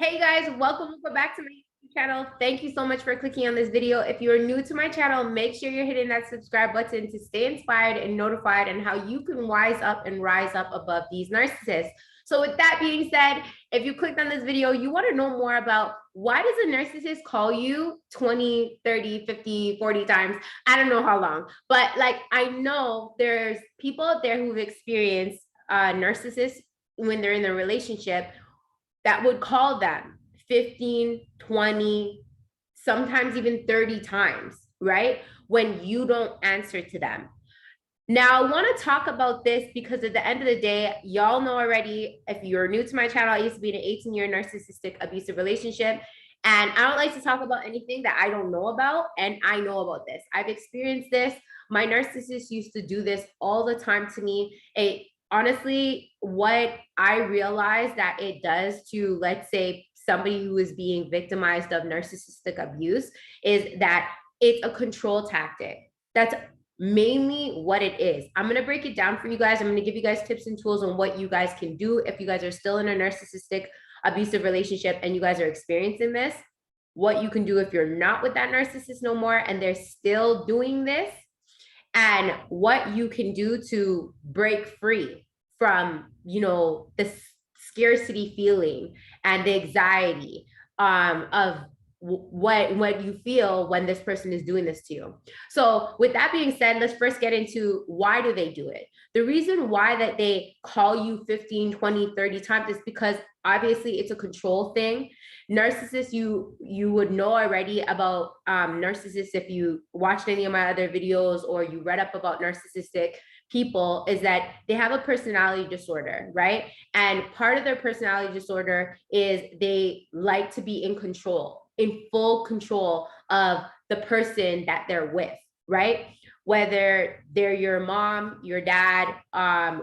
Hey guys, welcome back to my YouTube channel. Thank you so much for clicking on this video. If you're new to my channel, make sure you're hitting that subscribe button to stay inspired and notified on how you can wise up and rise up above these narcissists. So with that being said, if you clicked on this video, you want to know more about why does a narcissist call you 20, 30, 50, 40 times? I don't know how long, but like I know there's people out there who've experienced narcissists when they're in a relationship that would call them 15, 20, sometimes even 30 times, right? When you don't answer to them. Now, I want to talk about this because at the end of the day, y'all know already, if you're new to my channel, I used to be in an 18-year narcissistic abusive relationship. And I don't like to talk about anything that I don't know about. And I know about this. I've experienced this. My narcissist used to do this all the time to me. Honestly, what I realized that it does to, let's say, somebody who is being victimized of narcissistic abuse is that it's a control tactic. That's mainly what it is. I'm going to break it down for you guys. I'm going to give you guys tips and tools on what you guys can do if you guys are still in a narcissistic abusive relationship and you guys are experiencing this, what you can do if you're not with that narcissist no more and they're still doing this, and what you can do to break free from, the scarcity feeling and the anxiety of what you feel when this person is doing this to you. So with that being said, let's first get into why do they do it. The reason why that they call you 15, 20, 30 times is because obviously it's a control thing. Narcissists, you would know already about narcissists if you watched any of my other videos or you read up about narcissistic people, is that they have a personality disorder, right? And part of their personality disorder is they like to be in control, in full control of the person that they're with, right? Whether they're your mom, your dad,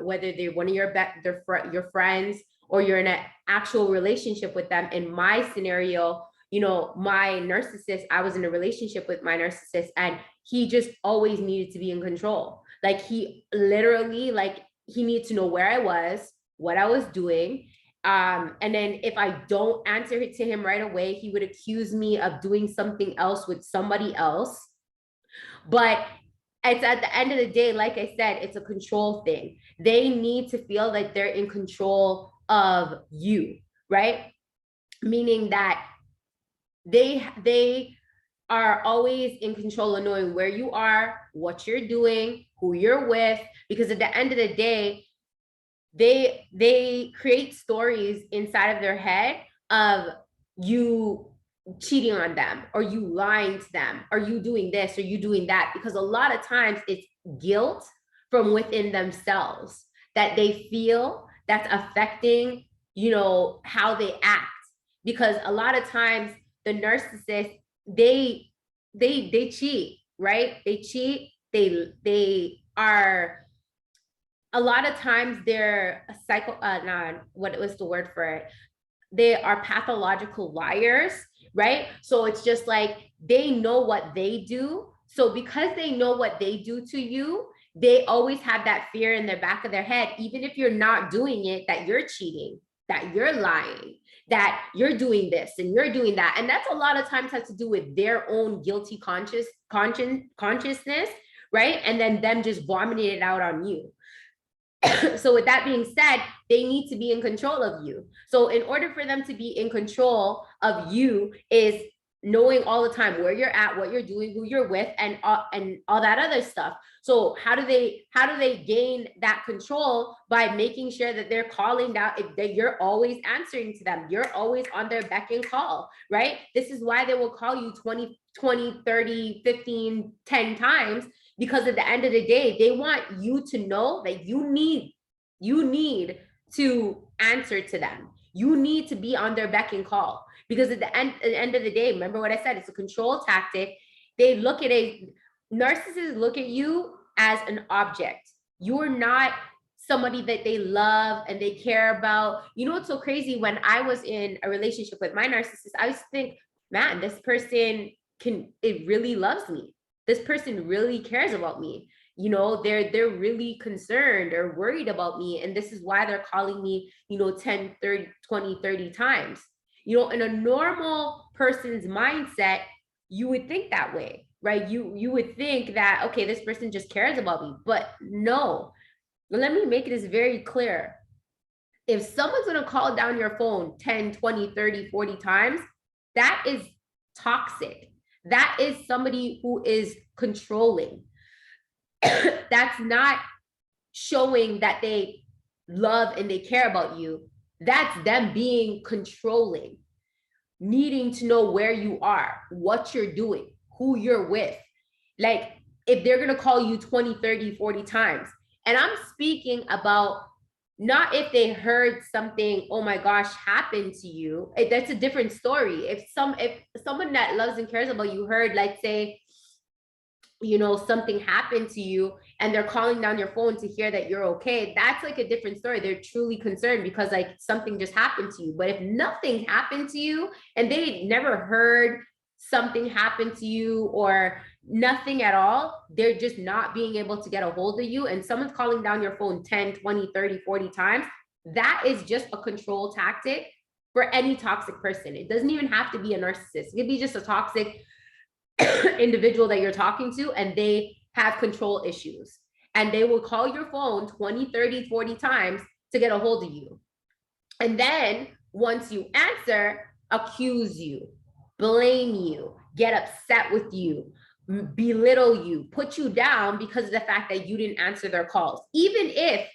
whether they're one of your friends, or you're in an actual relationship with them. In my scenario, my narcissist, I was in a relationship with my narcissist and he just always needed to be in control. Like he literally, he needed to know where I was, what I was doing. And then if I don't answer it to him right away, he would accuse me of doing something else with somebody else. But it's at the end of the day, like I said, it's a control thing. They need to feel like they're in control of you, right? Meaning that they are always in control of knowing where you are, what you're doing, who you're with, because at the end of the day, they create stories inside of their head of you cheating on them, or you lying to them, or you doing this, or you doing that, because a lot of times it's guilt from within themselves that they feel that's affecting, how they act. Because a lot of times the narcissist, they cheat, right? They cheat. They are, a lot of times they're a psycho, what was the word for it? They are pathological liars, right? So it's just like they know what they do. So because they know what they do to you, they always have that fear in the back of their head, even if you're not doing it, that you're cheating, that you're lying, that you're doing this and you're doing that. And that's a lot of times has to do with their own guilty consciousness, right? And then them just vomiting it out on you. So with that being said, they need to be in control of you. So in order for them to be in control of you is knowing all the time where you're at, what you're doing, who you're with, and all that other stuff. So how do they gain that control? By making sure that they're calling down, that you're always answering to them. You're always on their beck and call, right? This is why they will call you 20, 30, 15, 10 times, because at the end of the day, they want you to know that you need to answer to them. You need to be on their beck and call, because at the end of the day, remember what I said, it's a control tactic. They look at narcissists look at you as an object. You're not somebody that they love and they care about. It's so crazy. When I was in a relationship with my narcissist, I used to think, man, this person it really loves me. This person really cares about me. They're really concerned or worried about me. And this is why they're calling me, 10, 30, 20, 30 times. You know, in a normal person's mindset, you would think that way, right? You would think that, okay, this person just cares about me, but no. Let me make this very clear. If someone's going to call down your phone 10, 20, 30, 40 times, that is toxic. That is somebody who is controlling. That's not showing that they love and they care about you. That's them being controlling, needing to know where you are, what you're doing, who you're with. Like, if they're going to call you 20, 30, 40 times, and I'm speaking about not if they heard something, oh my gosh, happened to you. That's a different story. If someone that loves and cares about you heard, like, say, you know, something happened to you and they're calling down your phone to hear that you're okay, that's like a different story. They're truly concerned because like something just happened to you. But if nothing happened to you and they never heard something happened to you or nothing at all, they're just not being able to get a hold of you, and someone's calling down your phone 10, 20, 30, 40 times, that is just a control tactic for any toxic person. It doesn't even have to be a narcissist. It could be just a toxic individual that you're talking to, and they have control issues, and they will call your phone 20, 30, 40 times to get a hold of you. And then once you answer, accuse you, blame you, get upset with you, belittle you, put you down because of the fact that you didn't answer their calls, even if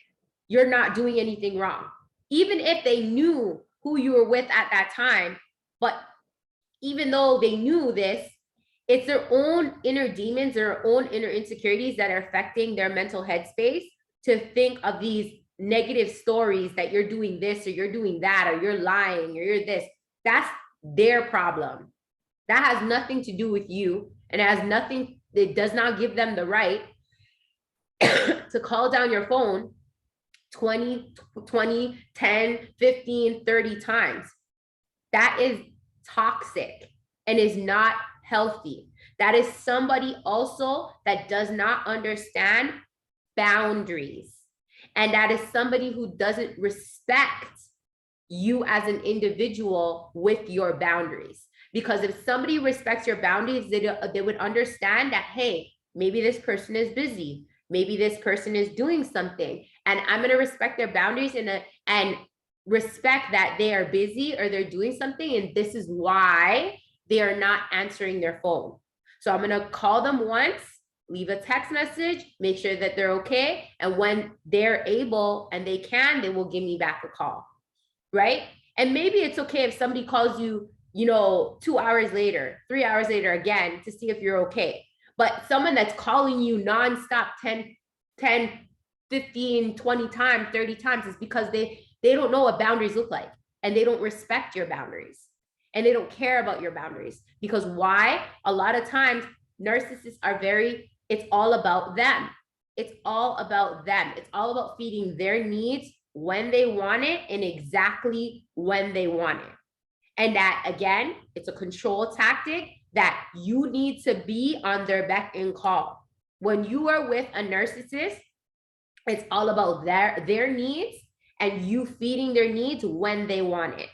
you're not doing anything wrong, even if they knew who you were with at that time. But even though they knew this, it's their own inner demons, their own inner insecurities that are affecting their mental headspace to think of these negative stories that you're doing this or you're doing that or you're lying or you're this. That's their problem. That has nothing to do with you, and it has nothing, it does not give them the right to call down your phone 20, 10, 15, 30 times. That is toxic and is not healthy. That is somebody also that does not understand boundaries. And that is somebody who doesn't respect you as an individual with your boundaries. Because if somebody respects your boundaries, they would understand that, hey, maybe this person is busy. Maybe this person is doing something. And I'm going to respect their boundaries and respect that they are busy or they're doing something. And this is why they are not answering their phone. So I'm going to call them once, leave a text message, make sure that they're okay. And when they're able and they can, they will give me back a call, right? And maybe it's okay if somebody calls you, you know, 2 hours later, 3 hours later again to see if you're okay. But someone that's calling you nonstop 10, 15, 20 times, 30 times is because they don't know what boundaries look like, and they don't respect your boundaries, and they don't care about your boundaries. Because why? A lot of times narcissists are it's all about them. It's all about them. It's all about feeding their needs when they want it and exactly when they want it. And that, again, it's a control tactic that you need to be on their beck and call. When you are with a narcissist, it's all about their needs and you feeding their needs when they want it.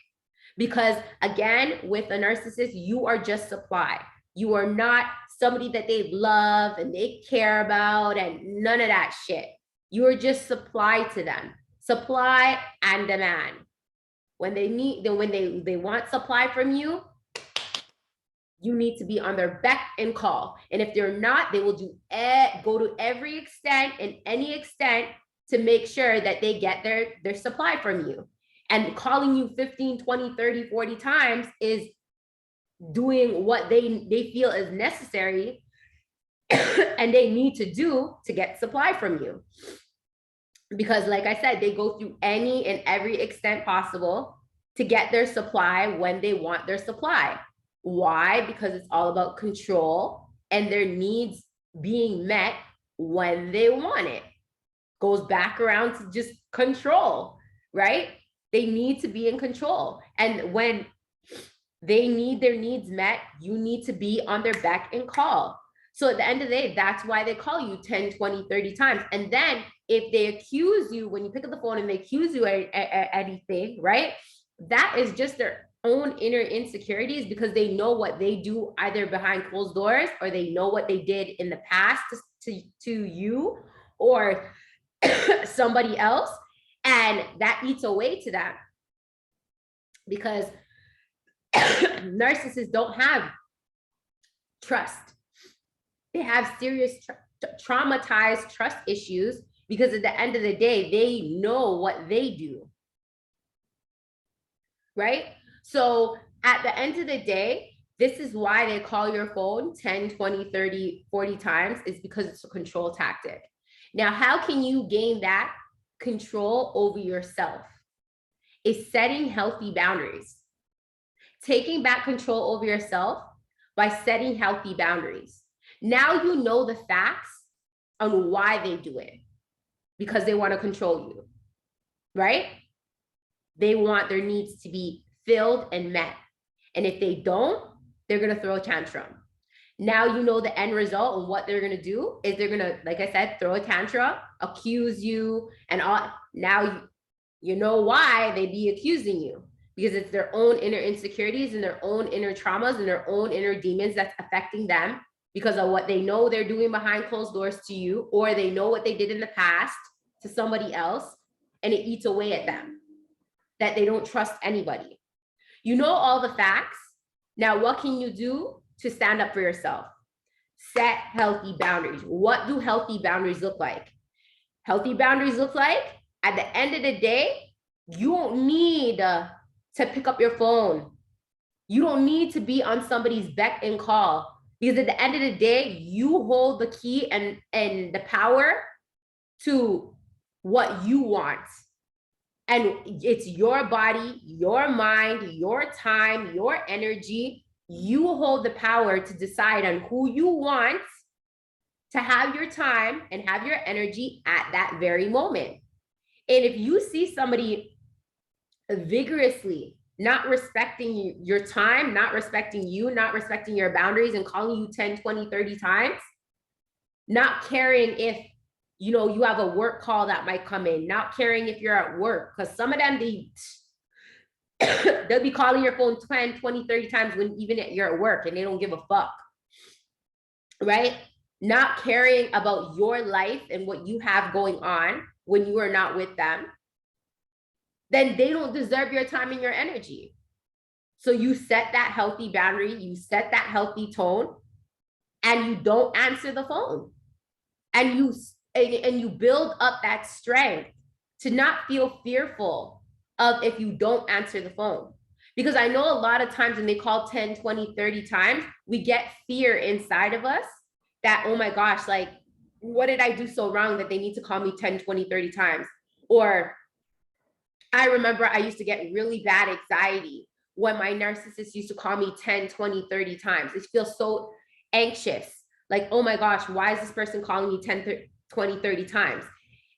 Because again, with a narcissist, you are just supply. You are not somebody that they love and they care about and none of that shit. You are just supply to them. Supply and demand. When they want supply from you, you need to be on their beck and call. And if they're not, they will go to every extent and any extent to make sure that they get their supply from you. And calling you 15, 20, 30, 40 times is doing what they feel is necessary and they need to do to get supply from you. Because like I said, they go through any and every extent possible to get their supply when they want their supply. Why? Because it's all about control and their needs being met when they want it. Goes back around to just control, right? They need to be in control. And when they need their needs met, you need to be on their beck and call. So at the end of the day, that's why they call you 10, 20, 30 times. And then if they accuse you, when you pick up the phone and they accuse you at anything, right? That is just own inner insecurities because they know what they do either behind closed doors, or they know what they did in the past to you or somebody else, and that eats away to them, because narcissists don't have trust. They have serious traumatized trust issues, because at the end of the day, they know what they do, right? So at the end of the day, this is why they call your phone 10, 20, 30, 40 times, is because it's a control tactic. Now, how can you gain that control over yourself? Is setting healthy boundaries. Taking back control over yourself by setting healthy boundaries. Now you know the facts on why they do it, because they want to control you, right? They want their needs to be filled and met. And if they don't, they're going to throw a tantrum. Now you know the end result, and what they're going to do is they're going to, like I said, throw a tantrum, accuse you, and all. Now you know why they'd be accusing you, because it's their own inner insecurities and their own inner traumas and their own inner demons that's affecting them because of what they know they're doing behind closed doors to you, or they know what they did in the past to somebody else, and it eats away at them, that they don't trust anybody. You know all the facts. Now, what can you do to stand up for yourself? Set healthy boundaries. What do healthy boundaries look like? Healthy boundaries look like, at the end of the day, you don't need to pick up your phone. You don't need to be on somebody's beck and call, because at the end of the day, you hold the key and the power to what you want. And it's your body, your mind, your time, your energy. You hold the power to decide on who you want to have your time and have your energy at that very moment. And if you see somebody vigorously not respecting your time, not respecting you, not respecting your boundaries, and calling you 10, 20, 30 times, not caring if you have a work call that might come in, not caring if you're at work, because some of them, they'll be calling your phone 10, 20, 30 times when even you're at work, and they don't give a fuck, right? Not caring about your life and what you have going on when you are not with them, then they don't deserve your time and your energy. So you set that healthy boundary, you set that healthy tone, and you don't answer the phone. And you build up that strength to not feel fearful of if you don't answer the phone. Because I know a lot of times when they call 10, 20, 30 times, we get fear inside of us that, oh my gosh, like, what did I do so wrong that they need to call me 10, 20, 30 times? Or I remember I used to get really bad anxiety when my narcissist used to call me 10, 20, 30 times. It feels so anxious. Like, oh my gosh, why is this person calling me 10, 20, 30 times?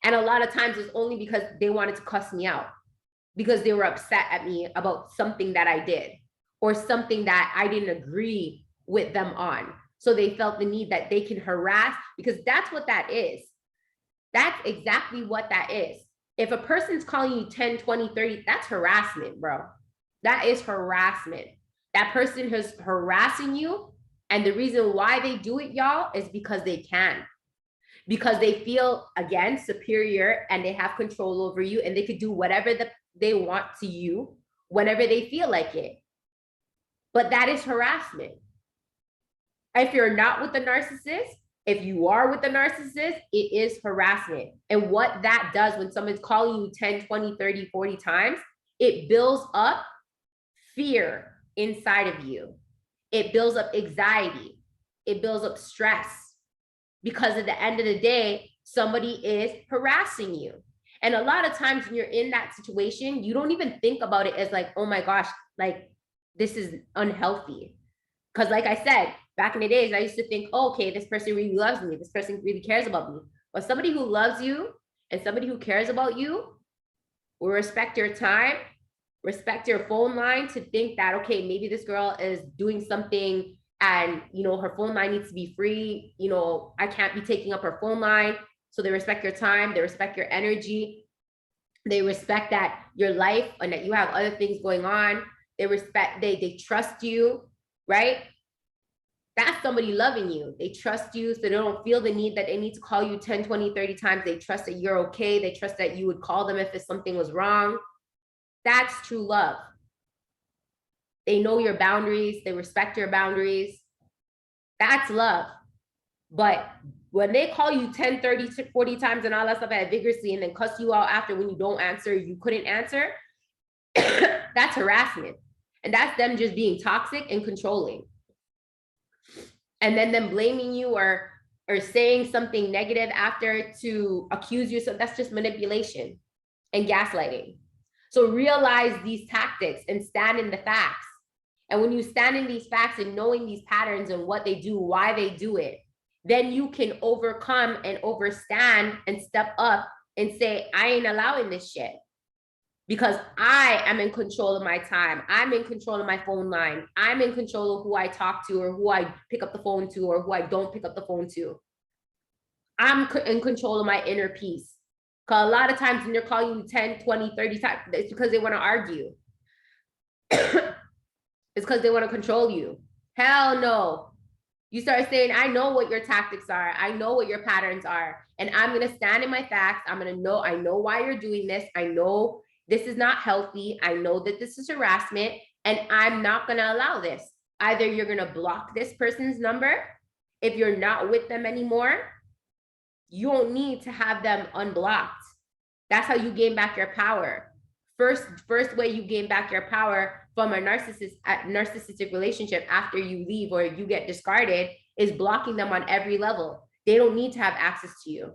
And a lot of times it's only because they wanted to cuss me out, because they were upset at me about something that I did or something that I didn't agree with them on. So they felt the need that they can harass, because that's what that is. That's exactly what that is. If a person's calling you 10, 20, 30, that's harassment, bro. That is harassment. That person is harassing you. And the reason why they do it, y'all, is because they can. Because they feel, again, superior, and they have control over you, and they could do whatever they want to you whenever they feel like it. But that is harassment. If you're not with the narcissist, if you are with the narcissist, it is harassment. And what that does when someone's calling you 10, 20, 30, 40 times, it builds up fear inside of you. It builds up anxiety. It builds up stress. Because at the end of the day, somebody is harassing you. And a lot of times when you're in that situation, you don't even think about it as like, oh my gosh, like, this is unhealthy. Because like I said, back in the days, I used to think, oh, okay, this person really loves me. This person really cares about me. But somebody who loves you and somebody who cares about you will respect your time, respect your phone line, to think that, okay, maybe this girl is doing something and, her phone line needs to be free. I can't be taking up her phone line. So they respect your time. They respect your energy. They respect that your life and that you have other things going on. they respect, they trust you, right? That's somebody loving you. They trust you, so they don't feel the need that they need to call you 10, 20, 30 times. They trust that you're okay. They trust that you would call them if something was wrong. That's true love. They know your boundaries. They respect your boundaries. That's love. But when they call you 10, 30, 40 times and all that stuff vigorously and then cuss you out after when you don't answer, you couldn't answer, that's harassment. And that's them just being toxic and controlling. And then them blaming you or saying something negative after to accuse you. So that's just manipulation and gaslighting. So realize these tactics and stand in the facts. And when you stand in these facts and knowing these patterns and what they do, why they do it, then you can overcome and overstand and step up and say, I ain't allowing this shit. Because I am in control of my time. I'm in control of my phone line. I'm in control of who I talk to or who I pick up the phone to or who I don't pick up the phone to. I'm in control of my inner peace. Because a lot of times when they're calling you 10, 20, 30 times, it's because they want to argue. It's because they want to control you. Hell no. You start saying, I know what your tactics are. I know what your patterns are. And I'm going to stand in my facts. I'm going to know, I know why you're doing this. I know this is not healthy. I know that this is harassment, and I'm not going to allow this. Either you're going to block this person's number. If you're not with them anymore, you don't need to have them unblocked. That's how you gain back your power. First way you gain back your power from a narcissistic relationship after you leave or you get discarded is blocking them on every level. They don't need to have access to you.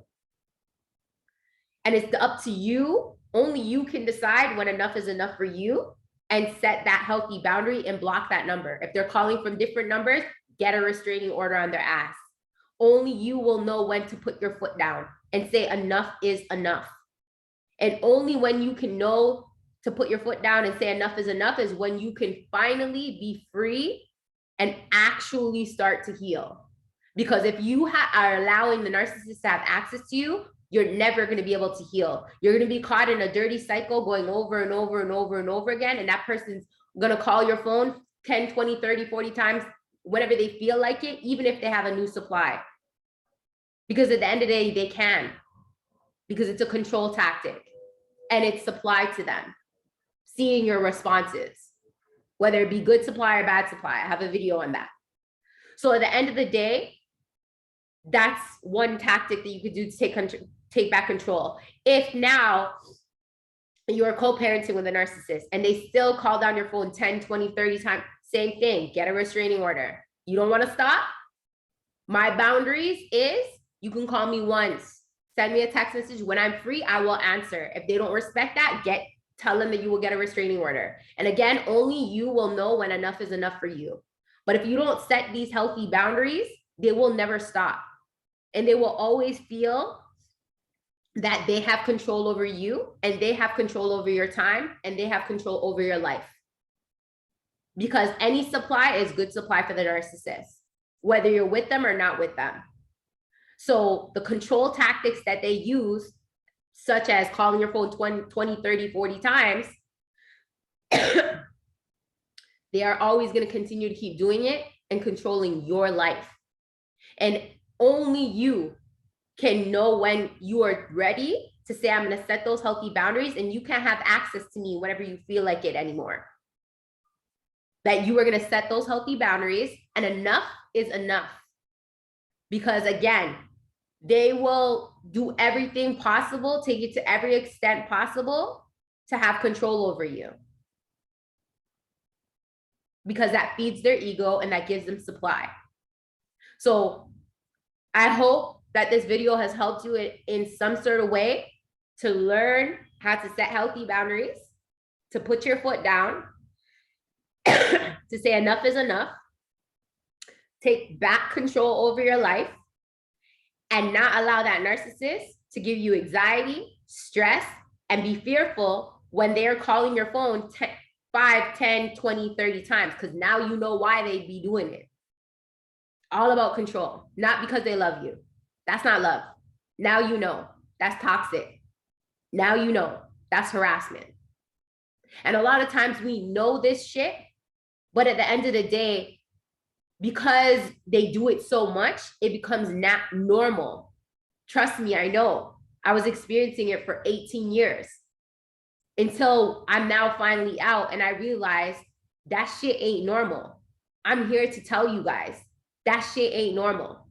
And it's up to you. Only you can decide when enough is enough for you and set that healthy boundary and block that number. If they're calling from different numbers, get a restraining order on their ass. Only you will know when to put your foot down and say enough is enough. And only when you can know to put your foot down and say enough is when you can finally be free and actually start to heal. Because if you are allowing the narcissist to have access to you, you're never going to be able to heal. You're going to be caught in a dirty cycle going over and over and over and over again. And that person's going to call your phone 10, 20, 30, 40 times, whenever they feel like it, even if they have a new supply. Because at the end of the day, they can. Because it's a control tactic. And it's supplied to them. Seeing your responses. Whether it be good supply or bad supply. I have a video on that. So at the end of the day, that's one tactic that you could do to take back control. If now you're co-parenting with a narcissist and they still call down your phone 10, 20, 30 times, same thing, get a restraining order. You don't want to stop? My boundaries is you can call me once, send me a text message. When I'm free, I will answer. If they don't respect that, tell them that you will get a restraining order. And again, only you will know when enough is enough for you. But if you don't set these healthy boundaries, they will never stop. And they will always feel that they have control over you and they have control over your time and they have control over your life. Because any supply is good supply for the narcissist, whether you're with them or not with them. So the control tactics that they use, such as calling your phone 20, 30, 40 times, they are always going to continue to keep doing it and controlling your life. And only you can know when you are ready to say, I'm going to set those healthy boundaries, and you can't have access to me whenever you feel like it anymore. That you are going to set those healthy boundaries, and enough is enough. Because again, they will do everything possible, take it to every extent possible to have control over you. Because that feeds their ego and that gives them supply. So I hope that this video has helped you in some sort of way to learn how to set healthy boundaries, to put your foot down, to say enough is enough, take back control over your life, and not allow that narcissist to give you anxiety, stress, and be fearful when they're calling your phone 5, 10, 20, 30 times, because now you know why they'd be doing it. All about control, not because they love you. That's not love. Now you know. That's toxic. Now you know. That's harassment. And a lot of times we know this shit, but at the end of the day, because they do it so much, it becomes not normal. Trust me, I know. I was experiencing it for 18 years until I'm now finally out and I realized that shit ain't normal. I'm here to tell you guys, that shit ain't normal.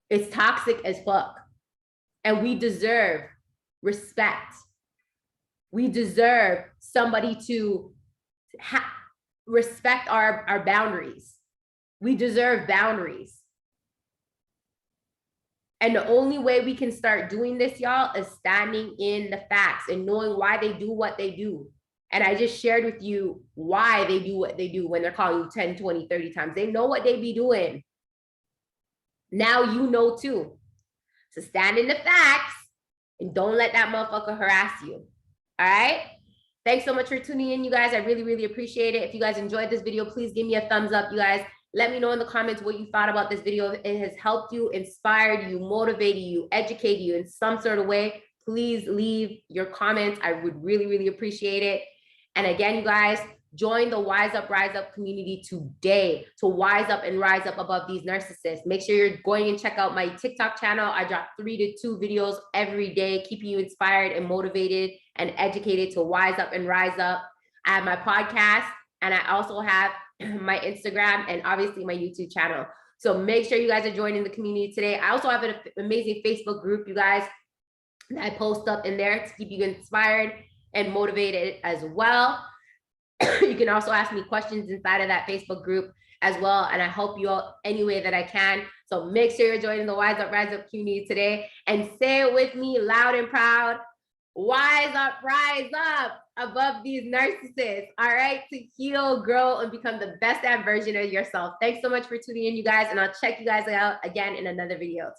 It's toxic as fuck. And we deserve respect. We deserve somebody to respect our boundaries. We deserve boundaries. And the only way we can start doing this, y'all, is standing in the facts and knowing why they do what they do. And I just shared with you why they do what they do when they're calling you 10, 20, 30 times. They know what they be doing. Now you know too. So stand in the facts and don't let that motherfucker harass you. All right? Thanks so much for tuning in, you guys. I really, really appreciate it. If you guys enjoyed this video, please give me a thumbs up, you guys. Let me know in the comments what you thought about this video. If it has helped you, inspired you, motivated you, educated you in some sort of way, please leave your comments. I would really, really appreciate it. And again, you guys, join the Wise Up, Rise Up community today to wise up and rise up above these narcissists. Make sure you're going and check out my TikTok channel. I drop 3 to 2 videos every day, keeping you inspired and motivated and educated to wise up and rise up. I have my podcast, and I also have my Instagram and obviously my YouTube channel. So make sure you guys are joining the community today. I also have an amazing Facebook group, you guys, that I post up in there to keep you inspired and motivated as well. You can also ask me questions inside of that Facebook group as well, and I help you out any way that I can. So make sure you're joining the Wise Up, Rise Up community today, and say it with me loud and proud. Wise up, rise up above these narcissists, all right? To heal, grow, and become the best version of yourself. Thanks so much for tuning in, you guys, and I'll check you guys out again in another video.